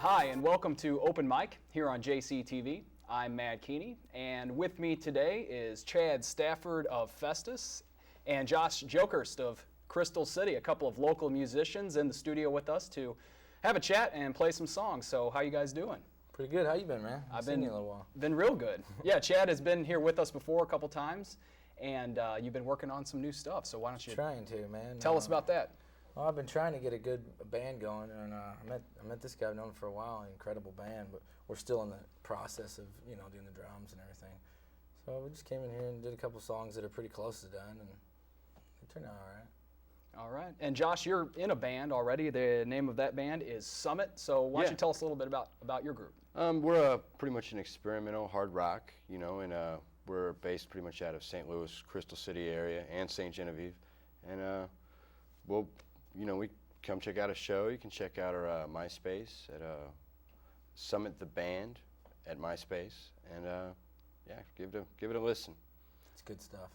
Hi, and welcome to Open Mic here on JCTV. I'm Matt Keeney, and with me today is Chad Stafford of Festus and Josh Jokerst of Crystal City, a couple of local musicians in the studio with us to have a chat and play some songs. So how you guys doing? Pretty good. How you been, man? I've seen you in a little while. Been real good. Yeah, Chad has been here with us before a couple times, and you've been working on some new stuff. So why don't you Trying to, man. tell us about that? Well, I've been trying to get a good band going, and I met this guy I've known for a while, an incredible band, but we're still in the process of doing the drums and everything. So we just came in here and did a couple songs that are pretty close to done, and it turned out all right. All right. And Josh, you're in a band already. The name of that band is Summit. So why don't you tell us a little bit about your group? We're pretty much an experimental hard rock, and we're based pretty much out of St. Louis, Crystal City area, and St. Genevieve. And we come check out a show. You can check out our MySpace at Summit the Band at MySpace, and give it a listen. It's good stuff.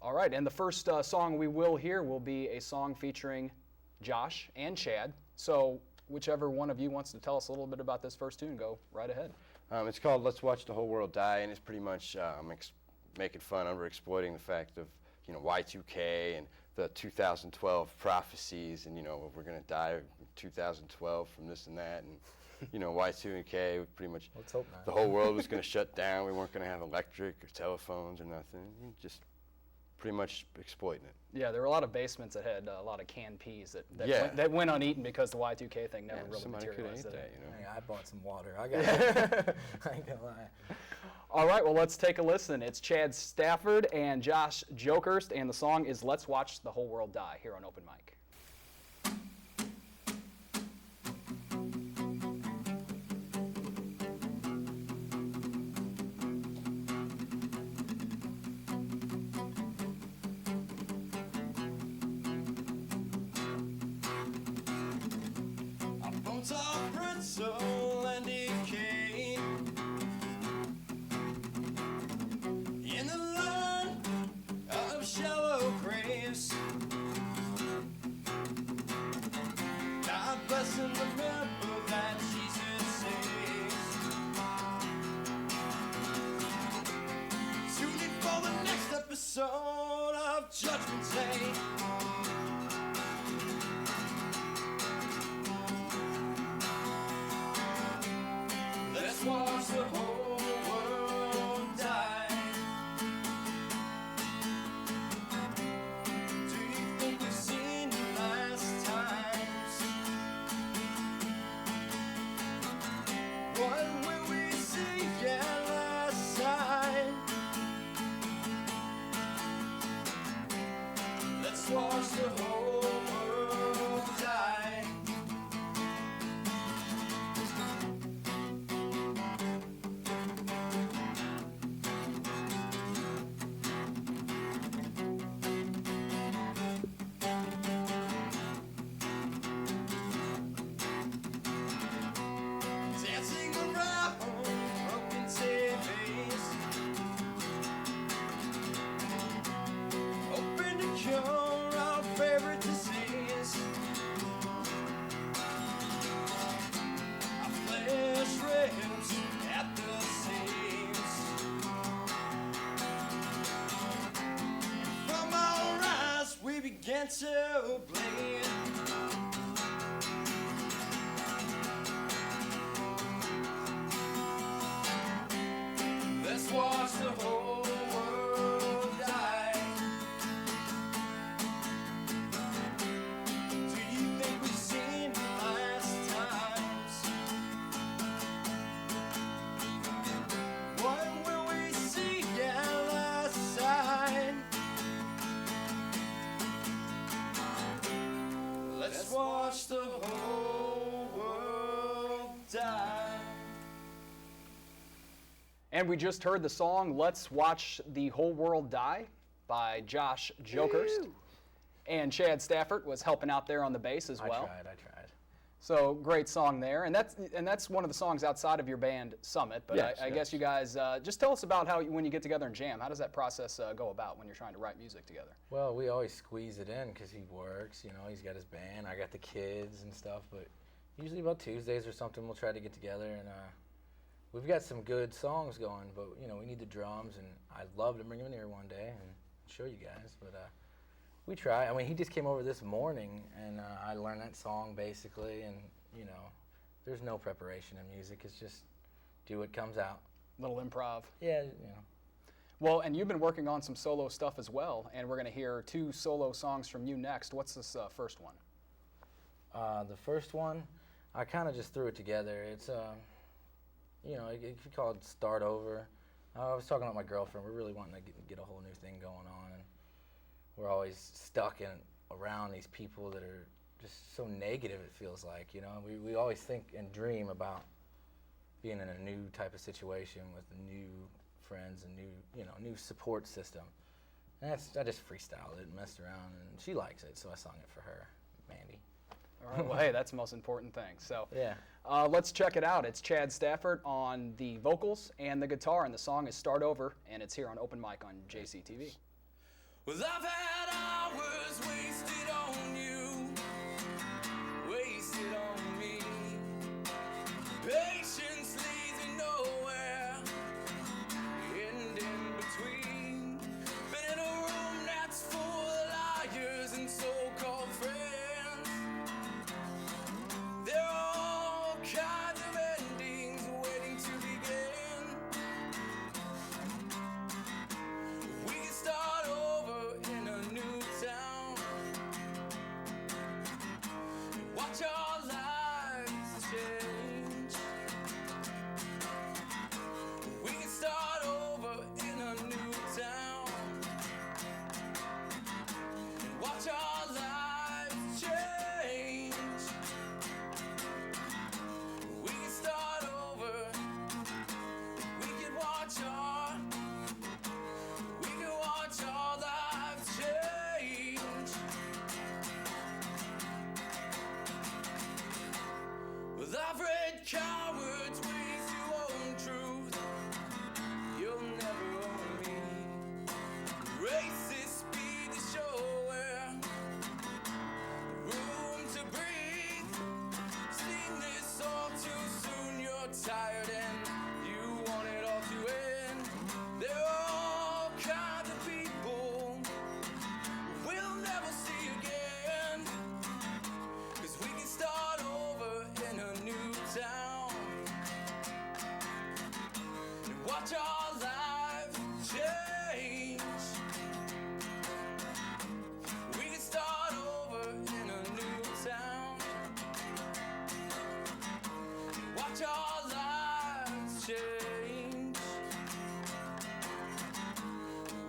All right, and the first song we will hear will be a song featuring Josh and Chad. So whichever one of you wants to tell us a little bit about this first tune, go right ahead. It's called "Let's Watch the Whole World Die," and it's pretty much making fun, exploiting the fact of Y2K and the 2012 prophecies, and we're going to die in 2012 from this and that, and Y2K, pretty much Let's hope not. The whole world was going to shut down. We weren't going to have electric or telephones or nothing. Just pretty much exploiting it. Yeah, there were a lot of basements that had a lot of canned peas that went uneaten because the Y2K thing never really materialized. Could eat that, Hey, I bought some water. I got it. I ain't gonna lie. All right, well, let's take a listen. It's Chad Stafford and Josh Jokerst, and the song is "Let's Watch the Whole World Die" here on Open Mic. And remember that Jesus saves. Tune in for the next episode of Judgment Day. Let's watch the whole world die. Do you think we've seen the last times? What will we see at last sight? Let's watch the whole world die. Dancing around broken TVs, hoping to cure our favorite disease. Our flesh rips at the seams. From our eyes we begin to bleed. Let's watch the whole world die. Do you think we've seen the last times? What will we see at last sight? Let's watch the whole world die. And we just heard the song "Let's Watch the Whole World Die" by Josh Jokerst. And Chad Stafford was helping out there on the bass as well. I tried. So great song there. And that's one of the songs outside of your band, Summit. But Yes, I guess you guys, just tell us about how, when you get together and jam, how does that process go about when you're trying to write music together? Well, we always squeeze it in because he works, he's got his band, I got the kids and stuff, but Usually about Tuesdays or something, we'll try to get together, and we've got some good songs going, but you know, we need the drums, and I'd love to bring them in here one day and show you guys, but we try. I mean, he just came over this morning, and I learned that song basically, and you know, there's no preparation in music. It's just do what comes out. Little improv. Yeah, you know. Well, and you've been working on some solo stuff as well, and we're going to hear 2 solo songs from you next. What's this first one? The first one, I kind of just threw it together. It's, you know, if you call it Start Over. I was talking about my girlfriend. We're really wanting to get a whole new thing going on, and we're always stuck around these people that are just so negative, it feels like, you know. We always think and dream about being in a new type of situation with new friends and new support system. And I just freestyled it and messed around, and she likes it, so I sung it for her, Mandy. All right, well, hey, that's the most important thing. So Yeah. let's check it out. It's Chad Stafford on the vocals and the guitar, and the song is Start Over, and it's here on Open Mic on JCTV. Well, I've had hours wasted on you, wasted on me. Patience leads me nowhere, end in between. Been in a room that's full of liars and so-called friends. There are all kinds of endings waiting to begin. We can start over in a new town and watch our lives change. We can start over in a new town and watch our lives change. We can start over. We can watch our lives change. Well, I've read cowards' ways to own truth. You'll never own me. Racist speed to show where room to breathe. Seen this all too soon. You're tired and you want it all to end. There are all kinds of people we'll never see again. 'Cause we can start over in a new town and watch our lives change. We can start over in a new town and watch our lives change.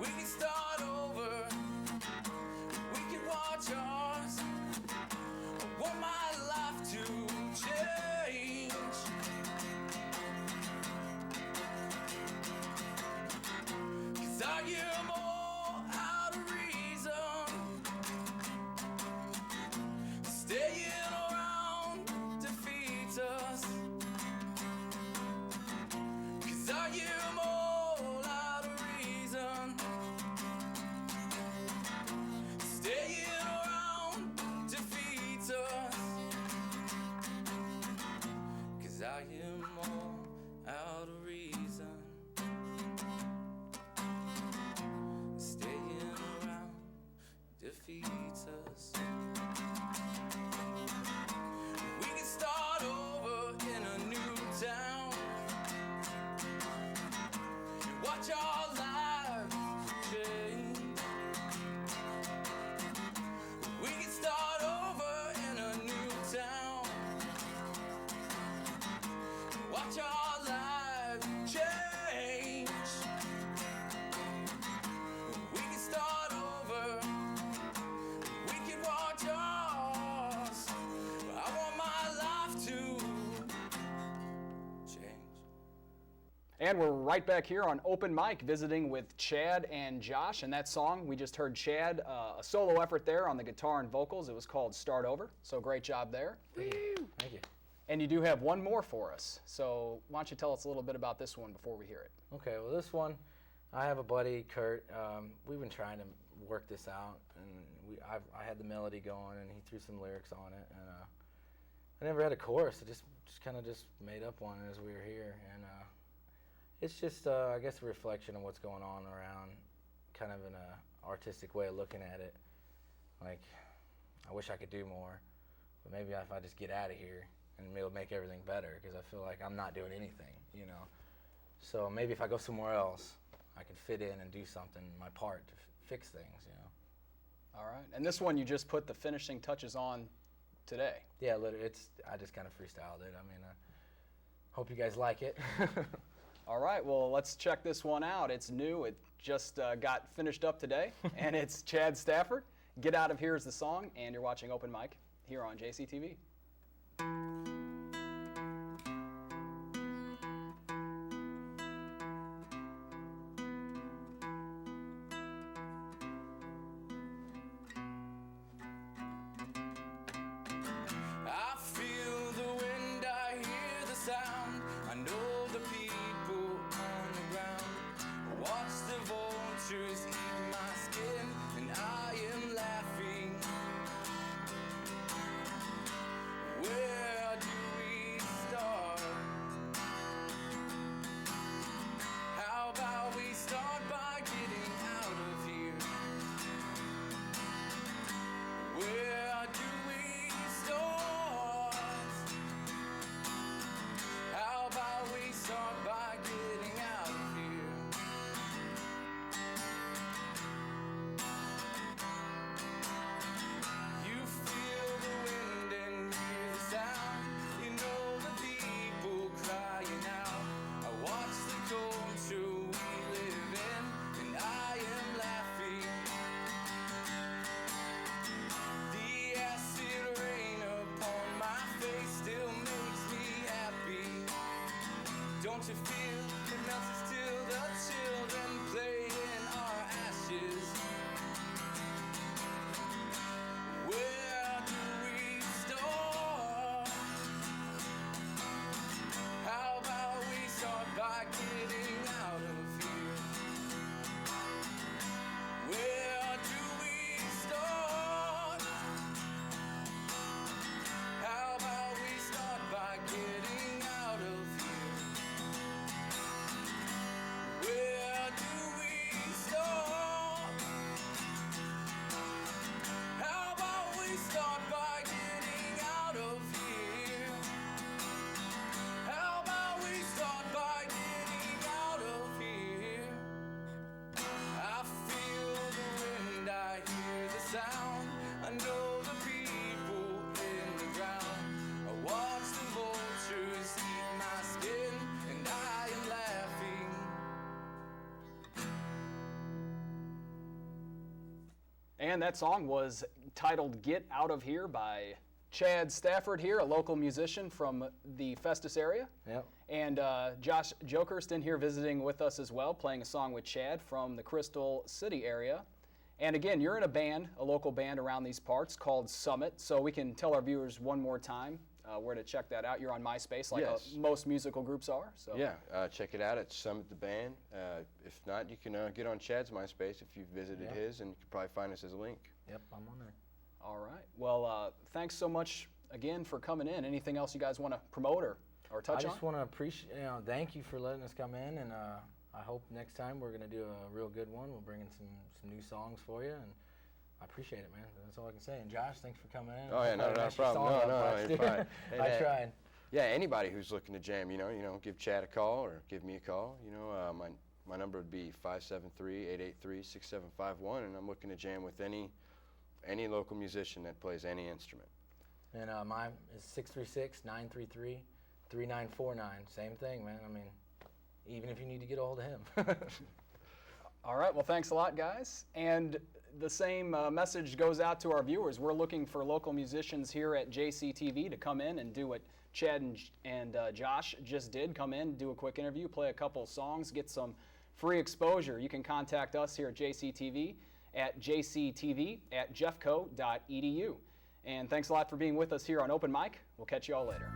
We can start over. We can watch ours. I want my life to change. 'Cause I am all out of reason. Staying around defeats us. 'Cause I am all out of reason. Staying around defeats us. 'Cause I am all out of reason. Staying around defeats us. We can start over in a new town and watch our lives change. We can start over in a new town and watch our lives change. We can start over. We can watch ours. I want my life to change. And we're right back here on Open Mic visiting with Chad and Josh, and that song, we just heard Chad, a solo effort there on the guitar and vocals. It was called Start Over, so great job there. Thank you. And you do have one more for us, so why don't you tell us a little bit about this one before we hear it? Okay, well, this one, I have a buddy, Kurt. We've been trying to work this out, and I had the melody going, and he threw some lyrics on it, and I never had a chorus. I just kind of made up one as we were here, and it's just I guess a reflection of what's going on around, kind of in a artistic way of looking at it. Like, I wish I could do more, but maybe if I just get out of here, and it'll make everything better, because I feel like I'm not doing anything, you know. So maybe if I go somewhere else, I can fit in and do something, my part to fix things, you know. All right. And this one you just put the finishing touches on today. Yeah, I just kind of freestyled it. I mean, hope you guys like it. All right. Well, let's check this one out. It's new. It just got finished up today, and it's Chad Stafford. Get Out of Here is the song, and you're watching Open Mic here on JCTV. I feel the wind, I hear the sound. I know the people on the ground. Watch the vultures eat my skin, and I am laughing. Where do we start? How about we start by getting out of here? Where do we start? How about we start by getting out of here? You feel the wind and hear the sound. You know the people crying out. I watch the culture we live in, and I am laughing. The acid rain upon my face still makes me happy. Don't you feel it melts still? The children play in our ashes. Where do we start? How about we start by getting out of here? Where do we start? How about we start by getting out of here? Where do we start? How about we start by getting out of here? How about we start by getting out of here? I feel the wind, I hear the sound. I know the people in the ground. I watch the vultures eat my skin, and I am laughing. And that song was titled Get Out of Here by Chad Stafford here, a local musician from the Festus area. Yep. And Josh Jokerst in here visiting with us as well, playing a song with Chad from the Crystal City area. And again, you're in a band, a local band around these parts called Summit. So we can tell our viewers one more time where to check that out. You're on MySpace, like Yes. Most musical groups are. So Yeah, check it out at Summit the Band. If not, you can get on Chad's MySpace if you've visited Yeah. his, and you can probably find us as a link. Yep, I'm on there. All right. Well, thanks so much again for coming in. Anything else you guys want to promote or touch I on? just want to appreciate, thank you for letting us come in, and I hope next time we're gonna do a real good one. We'll bring in some new songs for you, and I appreciate it, man. That's all I can say. And Josh, thanks for coming in. Oh yeah, not a problem. No, you're fine. And, I tried. Yeah, anybody who's looking to jam, give Chad a call or give me a call. My number would be 573-883-6751, and I'm looking to jam with any local musician that plays any instrument. And mine is 636-933-3949. Same thing, man. I mean, even if you need to get a hold of him. All right. Well, thanks a lot, guys. And the same message goes out to our viewers. We're looking for local musicians here at JCTV to come in and do what Chad and Josh just did. Come in, do a quick interview, play a couple of songs, get some free exposure. You can contact us here at JCTV at jctv@jeffco.edu. And thanks a lot for being with us here on Open Mic. We'll catch you all later.